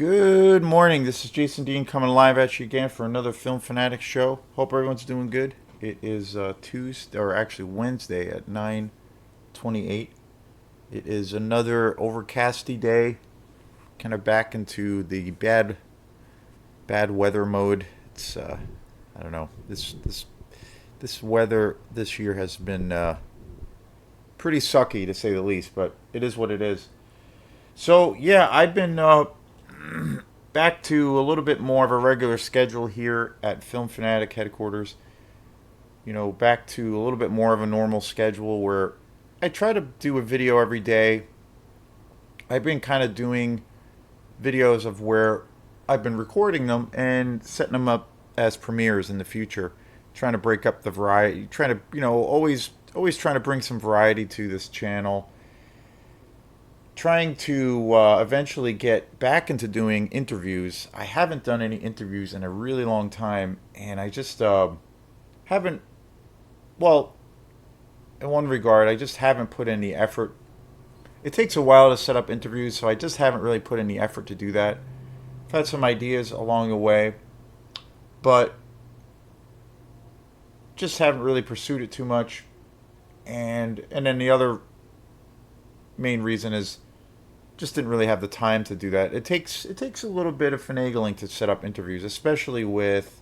Good morning. This is Jason Dean coming live at you again for another Film Fanatic show. Hope everyone's doing good. It is Tuesday, or actually Wednesday at 9:28. It is another overcasty day. Kind of back into the bad weather mode. It's I don't know. This weather this year has been pretty sucky to say the least, but it is what it is. So yeah, I've been back to a little bit more of a regular schedule here at Film Fanatic headquarters. Back to a little bit more of a normal schedule where I try to do a video every day. I've been kind of doing videos of where I've been recording them and setting them up as premieres in the future, trying to break up the variety, trying to, always trying to bring some variety to this channel, trying to eventually get back into doing interviews. I haven't done any interviews in a really long time, and I just haven't. Well, in one regard, I just haven't put any effort. It takes a while to set up interviews, so I just haven't really put any effort to do that. I've had some ideas along the way, but just haven't really pursued it too much. And then the other main reason is just didn't really have the time to do that. It takes a little bit of finagling to set up interviews, especially with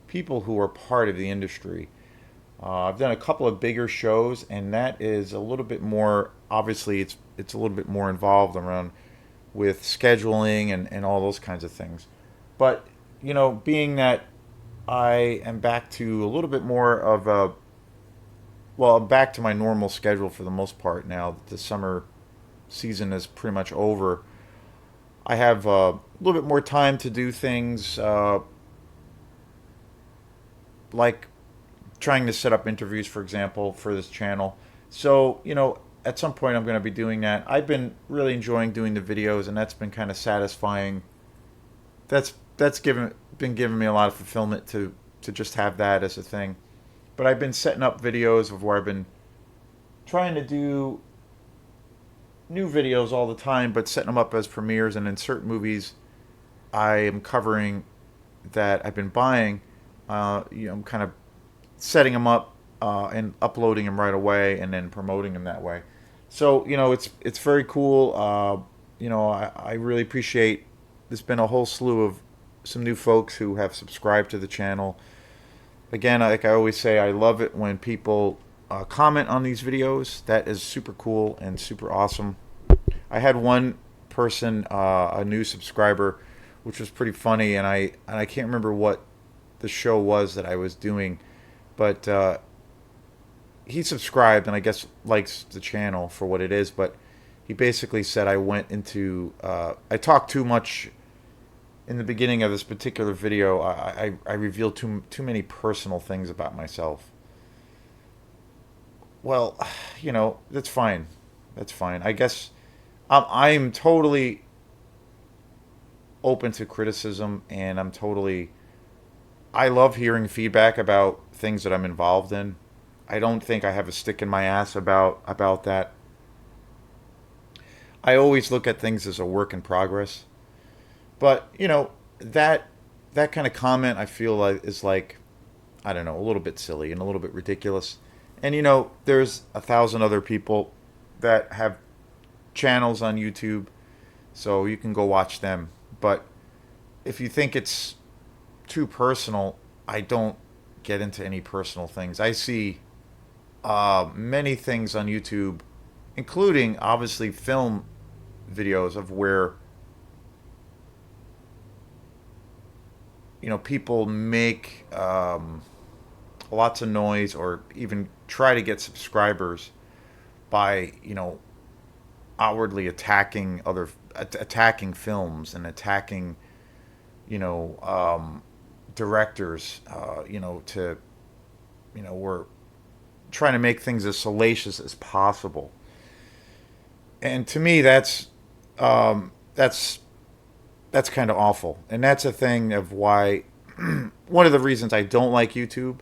people who are part of the industry. I've done a couple of bigger shows, and that is a little bit more. Obviously, it's a little bit more involved around with scheduling and all those kinds of things. But being that I am back to a little bit more of a well, I'm back to my normal schedule for the most part now that the summer season is pretty much over. I have a little bit more time to do things like trying to set up interviews, for example, for this channel. So, at some point I'm going to be doing that. I've been really enjoying doing the videos, and that's been kind of satisfying. That's been giving me a lot of fulfillment to just have that as a thing. But I've been setting up videos of where I've been trying to do new videos all the time, but setting them up as premieres. And in certain movies, I am covering that I've been buying. I'm kind of setting them up and uploading them right away, and then promoting them that way. So it's very cool. I really appreciate. There's been a whole slew of some new folks who have subscribed to the channel. Again, like I always say, I love it when people comment on these videos. That is super cool and super awesome. I had one person, a new subscriber, which was pretty funny, and I can't remember what the show was that I was doing, but he subscribed and I guess likes the channel for what it is. But he basically said I talked too much in the beginning of this particular video. I revealed too many personal things about myself. Well, that's fine. That's fine. I guess I'm totally open to criticism, and I love hearing feedback about things that I'm involved in. I don't think I have a stick in my ass about that. I always look at things as a work in progress. But that that kind of comment I feel like is like, I don't know, a little bit silly and a little bit ridiculous. And there's a thousand other people that have channels on YouTube, so you can go watch them. But if you think it's too personal, I don't get into any personal things. I see many things on YouTube, including obviously film videos of where people make lots of noise or even try to get subscribers by outwardly attacking films and attacking directors. To we're trying to make things as salacious as possible. And to me, that's that's kind of awful. And that's a thing of why one of the reasons I don't like YouTube.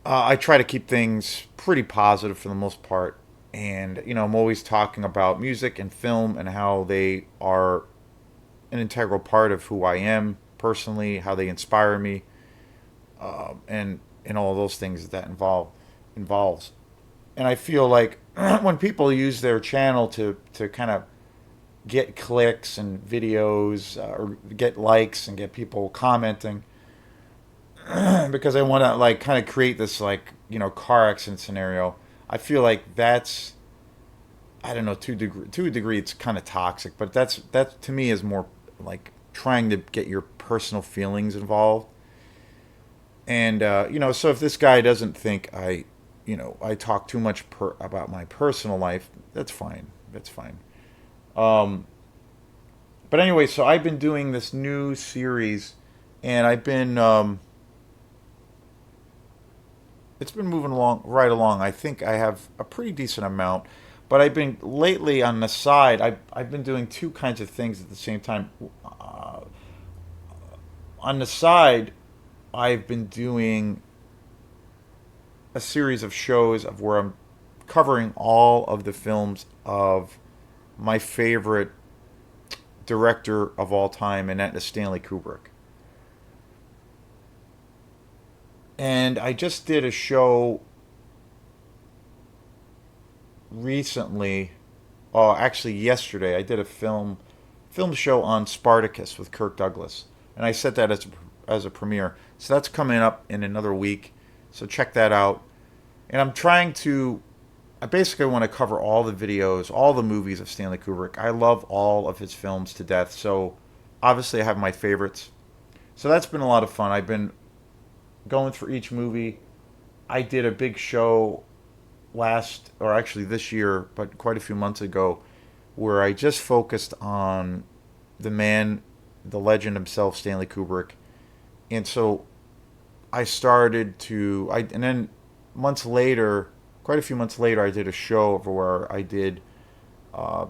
I try to keep things pretty positive for the most part, and I'm always talking about music and film and how they are an integral part of who I am personally, how they inspire me, and all those things that involves. And I feel like when people use their channel to kind of get clicks and videos or get likes and get people commenting because I want to like kind of create this like car accident scenario. I feel like that's, I don't know, to a degree it's kind of toxic, but that to me is more like trying to get your personal feelings involved. And so if this guy doesn't think I talk too much about my personal life, that's fine. That's fine. Um, but anyway, so I've been doing this new series, and it's been moving along right along. I think I have a pretty decent amount, but I've been lately on the side. I've been doing two kinds of things at the same time. Uh, on the side, I've been doing a series of shows of where I'm covering all of the films of my favorite director of all time, and that is Stanley Kubrick. And I just did a show recently. Oh, actually, yesterday I did a film show on Spartacus with Kirk Douglas, and I set that as a premiere. So that's coming up in another week. So check that out. And I'm trying to. I basically want to cover all the videos, all the movies of Stanley Kubrick. I love all of his films to death. So obviously I have my favorites. So that's been a lot of fun. I've been going through each movie. I did a big show last, or actually this year, but quite a few months ago, where I just focused on the man, the legend himself, Stanley Kubrick. And so and then months later, quite a few months later, I did a show where I did uh,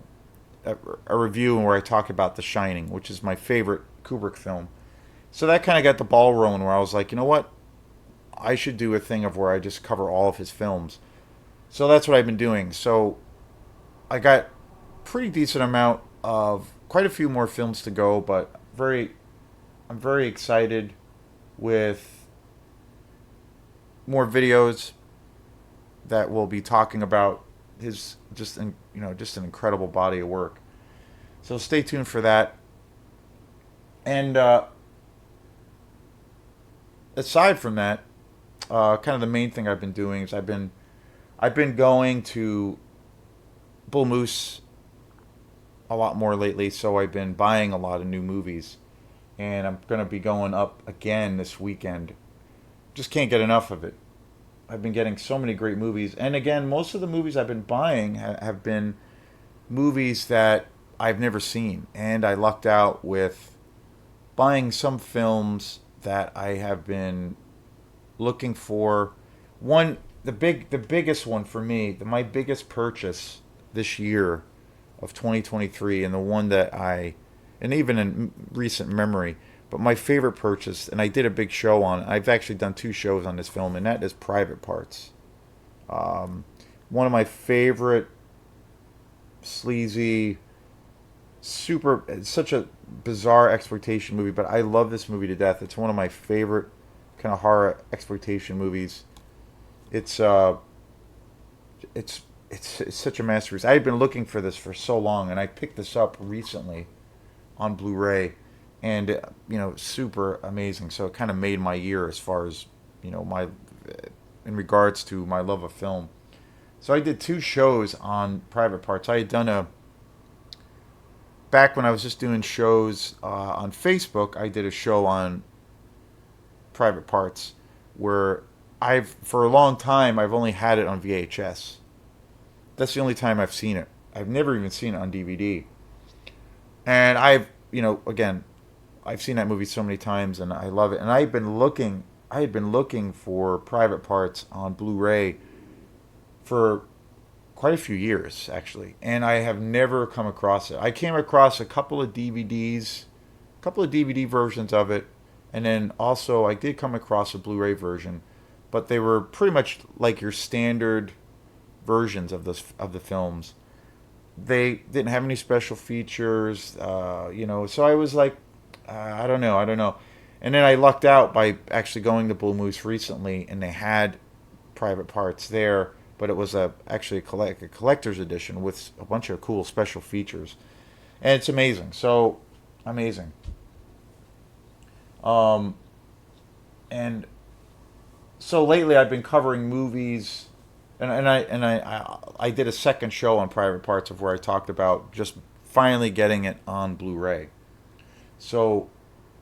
a review and where I talk about The Shining, which is my favorite Kubrick film. So that kind of got the ball rolling where I was like, you know what? I should do a thing of where I just cover all of his films. So that's what I've been doing. So I got pretty decent amount of quite a few more films to go, but I'm very excited with more videos that will be talking about his just an incredible body of work. So stay tuned for that. And aside from that, kind of the main thing I've been doing is I've been going to Bull Moose a lot more lately. So I've been buying a lot of new movies, and I'm gonna be going up again this weekend. Just can't get enough of it. I've been getting so many great movies, and again, most of the movies I've been buying have been movies that I've never seen, and I lucked out with buying some films that I have been looking for. One, the biggest one for me, my biggest purchase this year of 2023, and the one that and even in recent memory, but my favorite purchase, and I did a big show on it. I've actually done two shows on this film, and that is Private Parts. Um, One of my favorite sleazy, super, it's such a bizarre exploitation movie, but I love this movie to death. It's one of my favorite kind of horror exploitation movies. It's uh, it's such a masterpiece. I had been looking for this for so long, and I picked this up recently on Blu-ray, and super amazing. So it kind of made my year as far as my in regards to my love of film. So I did two shows on Private Parts. I had done a back when I was just doing shows on Facebook. I did a show on Private Parts where I've for a long time I've only had it on VHS. That's the only time I've seen it. I've never even seen it on DVD. And again, I've seen that movie so many times and I love it. And I had been looking for Private Parts on Blu-ray for quite a few years actually, and I have never come across it. I came across a couple of DVDs, a couple of DVD versions of it, and then also I did come across a Blu-ray version, but they were pretty much like your standard versions of the films. they didn't have any special features, so I was like, I don't know. And then I lucked out by actually going to Blue Moose recently, and they had private parts there, but it was actually a collector's edition with a bunch of cool special features, and it's amazing. So amazing. Um, and so lately I've been covering movies, and I did a second show on private parts of where I talked about just finally getting it on Blu-ray. So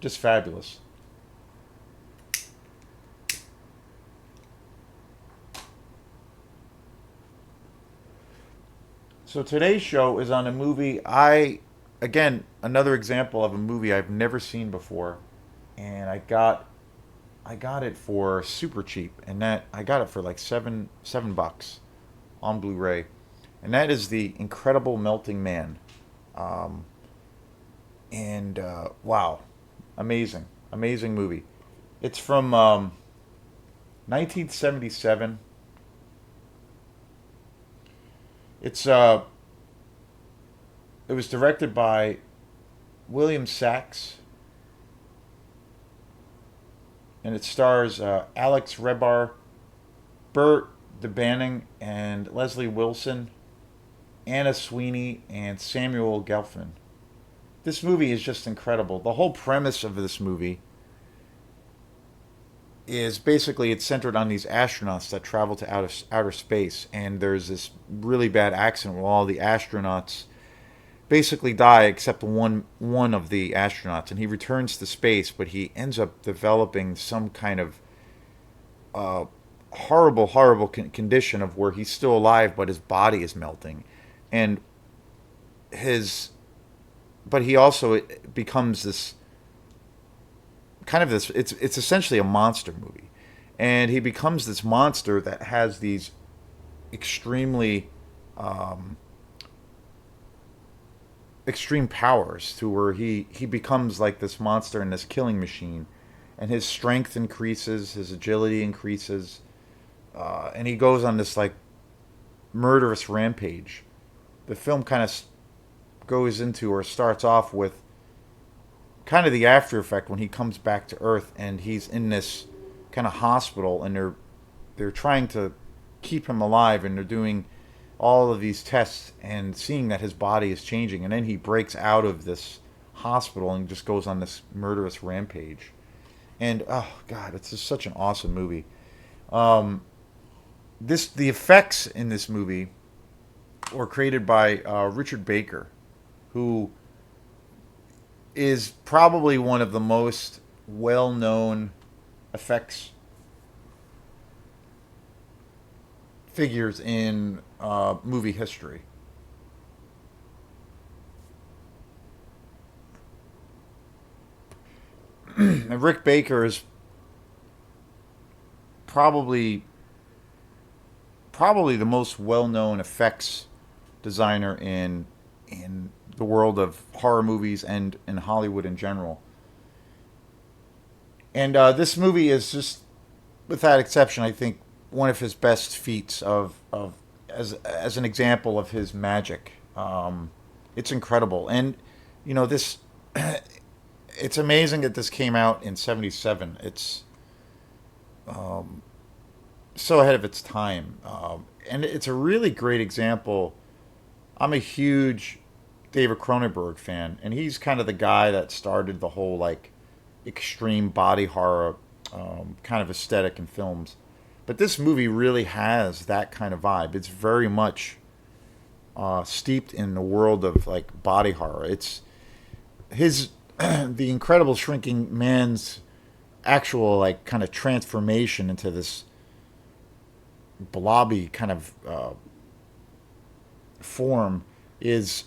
just fabulous. So today's show is on a movie again, another example of a movie I've never seen before, and I got it for super cheap, and that I got it for like $7 on Blu-ray, and that is the Incredible Melting Man. Um, and wow, amazing, amazing movie. It's from 1977. It's it was directed by William Sachs, and it stars Alex Rebar, Burt DeBanning, and Leslie Wilson, Anna Sweeney, and Samuel Gelfman. This movie is just incredible. The whole premise of this movie is basically it's centered on these astronauts that travel to outer space, and there's this really bad accident where all the astronauts basically die except one of the astronauts, and he returns to space, but he ends up developing some kind of uh, horrible condition of where he's still alive, but his body is melting, and his but he also becomes this kind of this. It's essentially a monster movie, and he becomes this monster that has these extremely um, extreme powers to where he becomes like this monster and this killing machine, and his strength increases, his agility increases, and he goes on this like murderous rampage. The film kind of goes into or starts off with kind of the after effect when he comes back to Earth and he's in this kind of hospital, and they're trying to keep him alive, and they're doing all of these tests and seeing that his body is changing, and then he breaks out of this hospital and just goes on this murderous rampage. And oh god, it's just such an awesome movie. Um, the effects in this movie were created by Richard Baker, who is probably one of the most well-known effects figures in movie history. And Rick Baker is probably probably the most well-known effects designer in the world of horror movies and in Hollywood in general. And this movie is just, without exception, I think one of his best feats of as an example of his magic. It's incredible, and this. It's amazing that this came out in '77. It's um, so ahead of its time, and it's a really great example. I'm a huge David Cronenberg fan, and he's kind of the guy that started the whole like extreme body horror kind of aesthetic in films. But this movie really has that kind of vibe. It's very much steeped in the world of like body horror. It's his the incredible shrinking man's actual like kind of transformation into this blobby kind of form is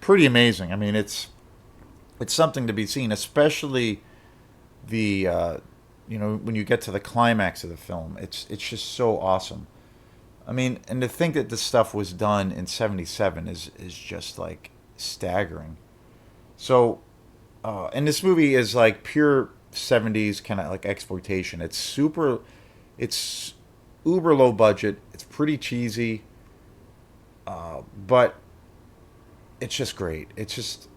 pretty amazing. I mean, it's something to be seen, especially the when you get to the climax of the film. It's just so awesome. I mean, and to think that this stuff was done in '77 is just like staggering. So, and this movie is like pure '70s kind of like exploitation. It's uber low budget. It's pretty cheesy, but it's just great. It's just,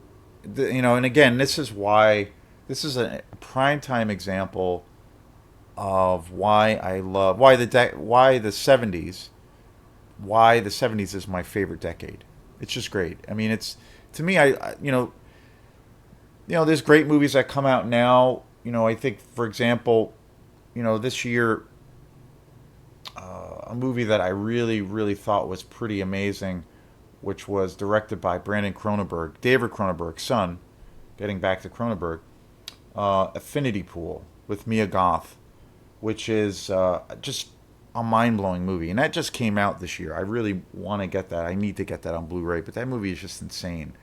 you know, and again, this is why this is a prime time example of why I love why the 70s, why the 70s is my favorite decade. It's just great. I mean, it's to me, there's great movies that come out now. You know, I think, for example, this year, a movie that I really, really thought was pretty amazing, which was directed by Brandon Cronenberg, David Cronenberg's son. Getting back to Cronenberg, Affinity Pool with Mia Goth, which is just a mind blowing movie, and that just came out this year. I really want to get that. I need to get that on Blu-ray, but that movie is just insane.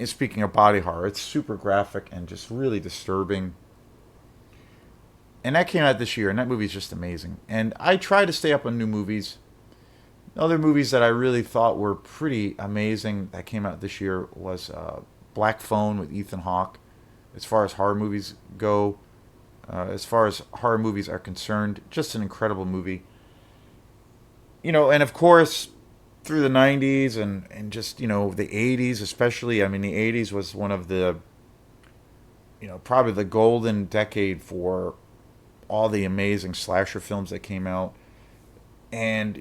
Speaking of body horror, it's super graphic and just really disturbing. And that came out this year, and that movie is just amazing. And I try to stay up on new movies. Other movies that I really thought were pretty amazing that came out this year was Black Phone with Ethan Hawke. As far as horror movies go, as far as horror movies are concerned, just an incredible movie. And of course, through the 90s and just, the 80s, especially, I mean, the 80s was one of the, probably the golden decade for all the amazing slasher films that came out. And,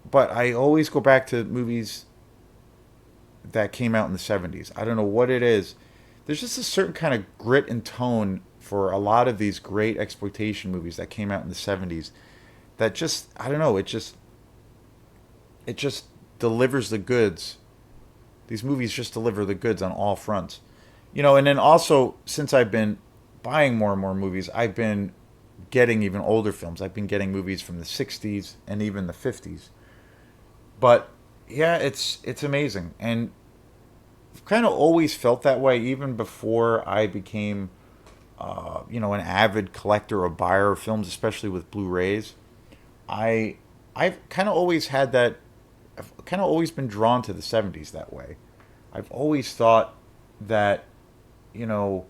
but I always go back to movies that came out in the 70s. I don't know what it is. There's just a certain kind of grit and tone for a lot of these great exploitation movies that came out in the 70s that just, I don't know, it just delivers the goods. These movies just deliver the goods on all fronts. And then also, since I've been buying more and more movies, I've been getting even older films. I've been getting movies from the 60s and even the 50s. But yeah, it's amazing. And I've kind of always felt that way even before I became an avid collector or buyer of films, especially with Blu-rays. I've kind of always had that. I've kind of always been drawn to the 70s that way. I've always thought that, you know,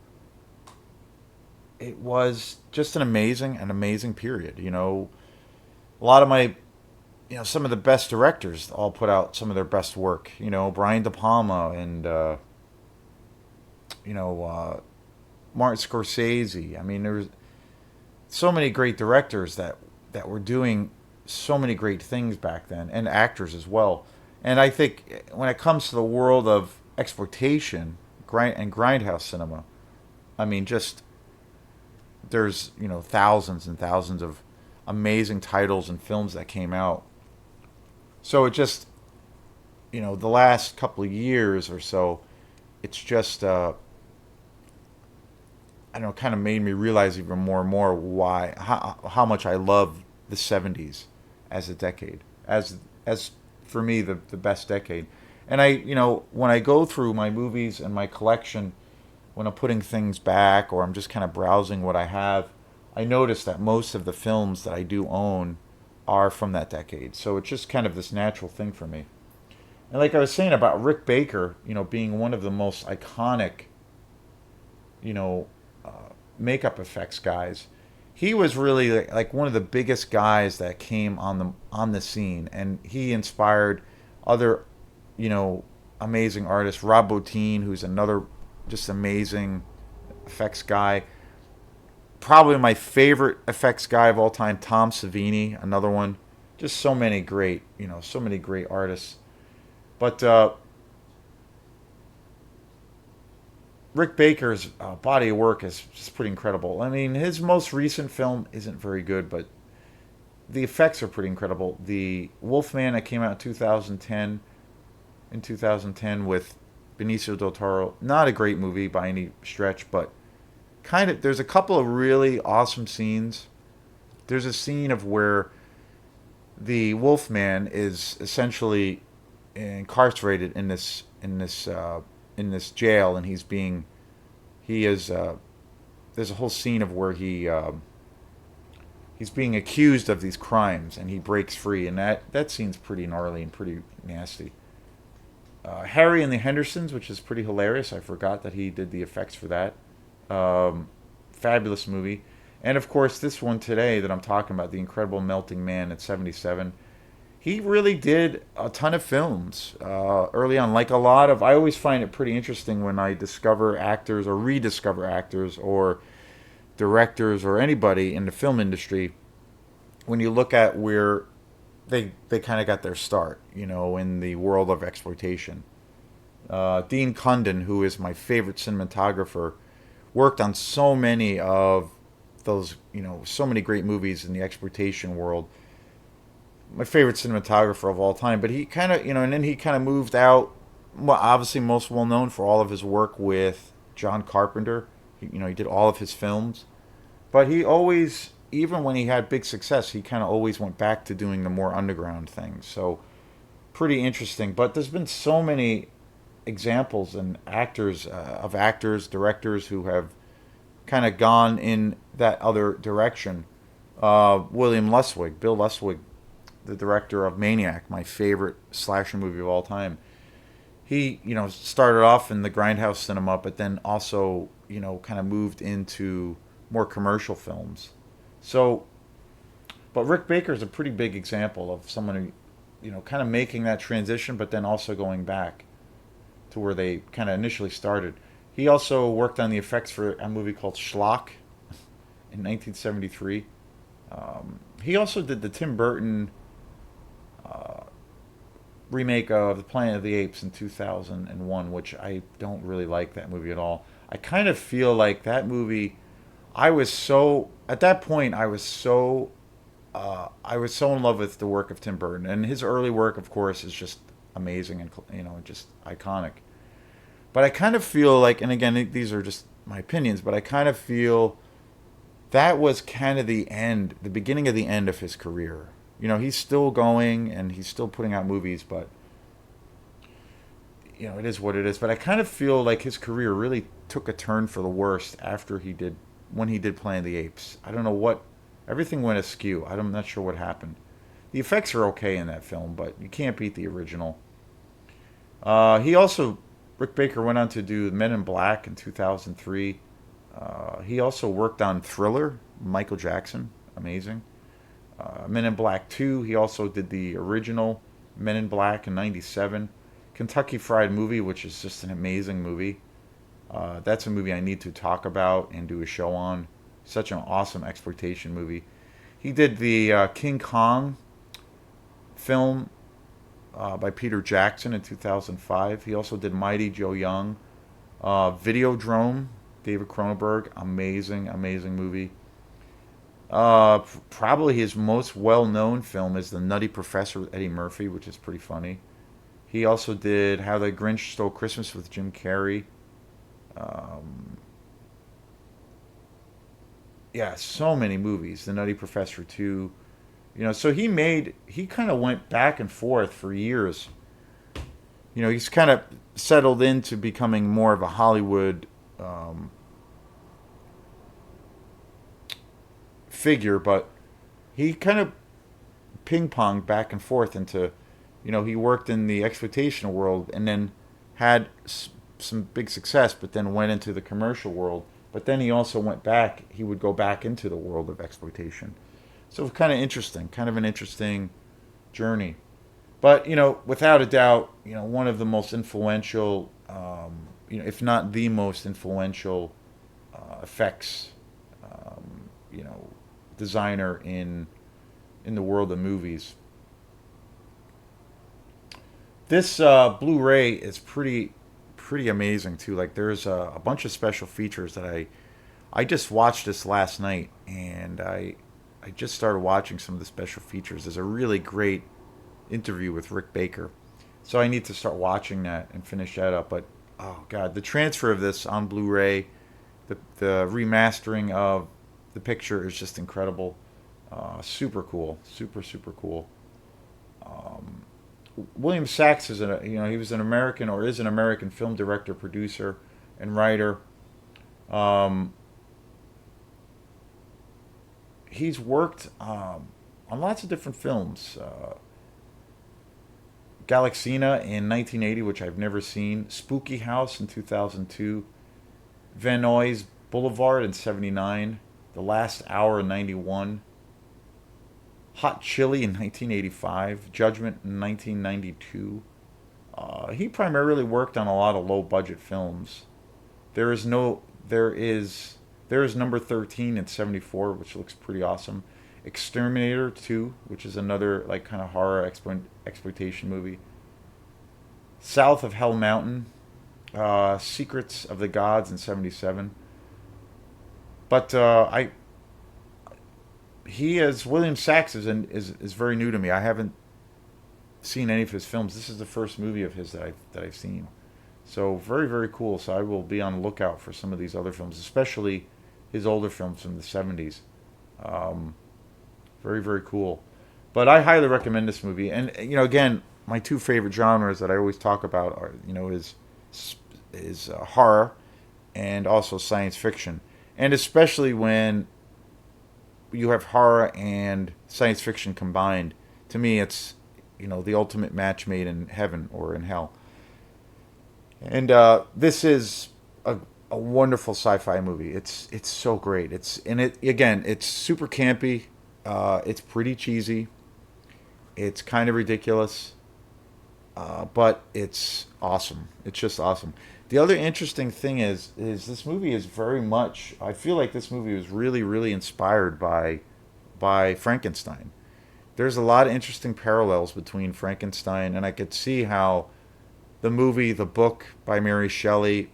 it was just an amazing period. A lot of my, some of the best directors all put out some of their best work. Brian De Palma and, you know, uh, Martin Scorsese. I mean, there's so many great directors that were doing so many great things back then, and actors as well. And I think when it comes to the world of exploitation, and grindhouse cinema, I mean, just there's thousands and thousands of amazing titles and films that came out. So it just the last couple of years or so, it's just I don't know, kind of made me realize even more and more how much I love the 70s as a decade, as for me the best decade. And when I go through my movies and my collection, when I'm putting things back or I'm just kind of browsing what I have, I notice that most of the films that I do own are from that decade. So it's just kind of this natural thing for me. And like I was saying about Rick Baker, being one of the most iconic, you know, makeup effects guys. He was really like one of the biggest guys that came on the scene, and he inspired other, amazing artists. Rob Bottin, who's another just amazing effects guy. Probably my favorite effects guy of all time, Tom Savini, another one. Just so many great artists. But Rick Baker's body of work is just pretty incredible. I mean, his most recent film isn't very good, but the effects are pretty incredible. The Wolfman that came out in 2010 with Benicio del Toro, not a great movie by any stretch, but kind of there's a couple of really awesome scenes. There's a scene of where the Wolfman is essentially incarcerated in this jail, and he is there's a whole scene of where he's being accused of these crimes, and he breaks free, and that scene's pretty gnarly and pretty nasty. Harry and the Hendersons, which is pretty hilarious. I forgot that he did the effects for that. Fabulous movie. And of course, this one today that I'm talking about, The Incredible Melting Man at 77. he really did a ton of films early on. Like a lot of, I always find it pretty interesting when I discover actors or rediscover actors or directors or anybody in the film industry. When you look at where they kind of got their start, in the world of exploitation. Dean Cundon, who is my favorite cinematographer, worked on so many of those, so many great movies in the exploitation world. My favorite cinematographer of all time. But he kind of, and then he kind of moved out. Well, obviously, most well known for all of his work with John Carpenter. He did all of his films. But he always, even when he had big success, he kind of always went back to doing the more underground things. So pretty interesting. But there's been so many examples and actors, directors who have kind of gone in that other direction. William Luswig, Bill Luswig, the director of Maniac, my favorite slasher movie of all time. He, started off in the grindhouse cinema, but then also, kind of moved into more commercial films. So, but Rick Baker is a pretty big example of someone who, kind of making that transition, but then also going back to where they kind of initially started. He also worked on the effects for a movie called Schlock in 1973. He also did the Tim Burton remake of The Planet of the Apes in 2001, which I don't really like that movie at all. I kind of feel like that movie. At that point, I was so in love with the work of Tim Burton, and his early work, of course, is just amazing and just iconic. But I kind of feel like, and again, these are just my opinions, but I kind of feel that was kind of the beginning of the end of his career. He's still going and he's still putting out movies, but it is what it is. But I kind of feel like his career really took a turn for the worst when he did Planet of the Apes. I don't know what, everything went askew. I'm not sure what happened. The effects are okay in that film, but you can't beat the original. He also, Rick Baker went on to do Men in Black in 2003. He also worked on Thriller, Michael Jackson, amazing. Men in Black 2, he also did the original Men in Black in 97. Kentucky Fried Movie, which is just an amazing movie. That's a movie I need to talk about and do a show on. Such an awesome exploitation movie. He did the King Kong film by Peter Jackson in 2005. He also did Mighty Joe Young. Videodrome, David Cronenberg, amazing, amazing movie. Probably his most well-known film is The Nutty Professor with Eddie Murphy, which is pretty funny. He also did How the Grinch Stole Christmas with Jim Carrey. Um, yeah, so many movies. The Nutty Professor too. So he kind of went back and forth for years. He's kind of settled into becoming more of a Hollywood figure, but he kind of ping ponged back and forth into, he worked in the exploitation world and then had some big success, but then went into the commercial world. But then he also went back. He would go back into the world of exploitation. So it was kind of interesting, kind of an interesting journey. But without a doubt, one of the most influential, if not the most influential, effects, um, you know, designer in the world of movies. This Blu-ray is pretty amazing too. Like there's a bunch of special features that I just watched this last night, and I just started watching some of the special features. There's a really great interview with Rick Baker, so I need to start watching that and finish that up. But oh god, the transfer of this on Blu-ray, the remastering of the picture is just incredible. Super cool, super cool. Um, William Sachs he was an American or is an American film director, producer, and writer. Um, he's worked on lots of different films. Galaxina in 1980, which I've never seen. Spooky House in 2002. Van Nuys Boulevard in 79. The Last Hour in 91. Hot Chili in 1985, Judgment in 1992. He primarily worked on a lot of low budget films. There is no there is number 13 in 74, which looks pretty awesome. Exterminator 2, which is another like kind of horror exploitation movie. South of Hell Mountain, Secrets of the Gods in 77. But I he as William Sachs is very new to me. I haven't seen any of his films. This is the first movie of his that I've seen. So very very cool. So I will be on the lookout for some of these other films, especially his older films from the 70s. Um, Very very cool. But I highly recommend this movie. And again, my two favorite genres that I always talk about are is horror and also science fiction. And especially when you have horror and science fiction combined, to me it's the ultimate match made in heaven or in hell. And this is a wonderful sci-fi movie. It's so great. It's and it again. It's super campy. It's pretty cheesy. It's kind of ridiculous, but it's awesome. It's just awesome. The other interesting thing is this movie is very much. I feel like this movie was really really inspired by Frankenstein. There's a lot of interesting parallels between Frankenstein, and I could see how the movie, the book by Mary Shelley,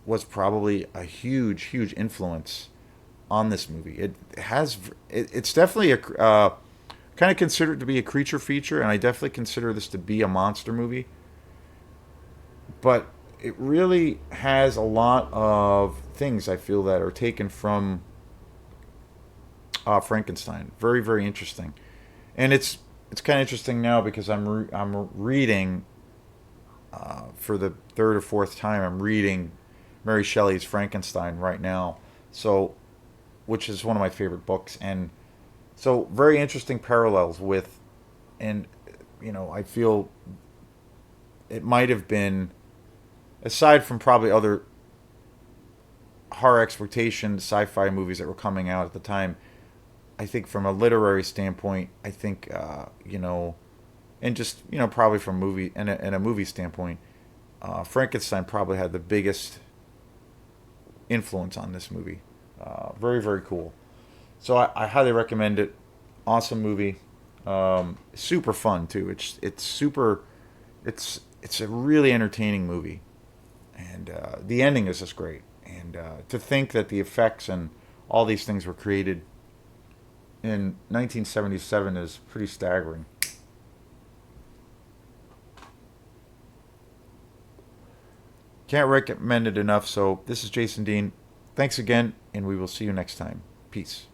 was probably a huge, huge influence on this movie. It's definitely a kind of considered to be a creature feature, and I definitely consider this to be a monster movie. But it really has a lot of things I feel that are taken from Frankenstein. Very, very interesting, and it's kind of interesting now because I'm reading for the third or fourth time. I'm reading Mary Shelley's Frankenstein right now, so which is one of my favorite books, and so very interesting parallels with, and I feel it might have been, aside from probably other horror exploitation sci-fi movies that were coming out at the time. I think from a literary standpoint, I think and just probably from and a movie standpoint, Frankenstein probably had the biggest influence on this movie. Very very cool. So I highly recommend it. Awesome movie. Super fun too. It's super. It's a really entertaining movie, and the ending is just great. And to think that the effects and all these things were created in 1977 is pretty staggering. Can't recommend it enough. So this is Jason Dean. Thanks again, and we will see you next time. Peace.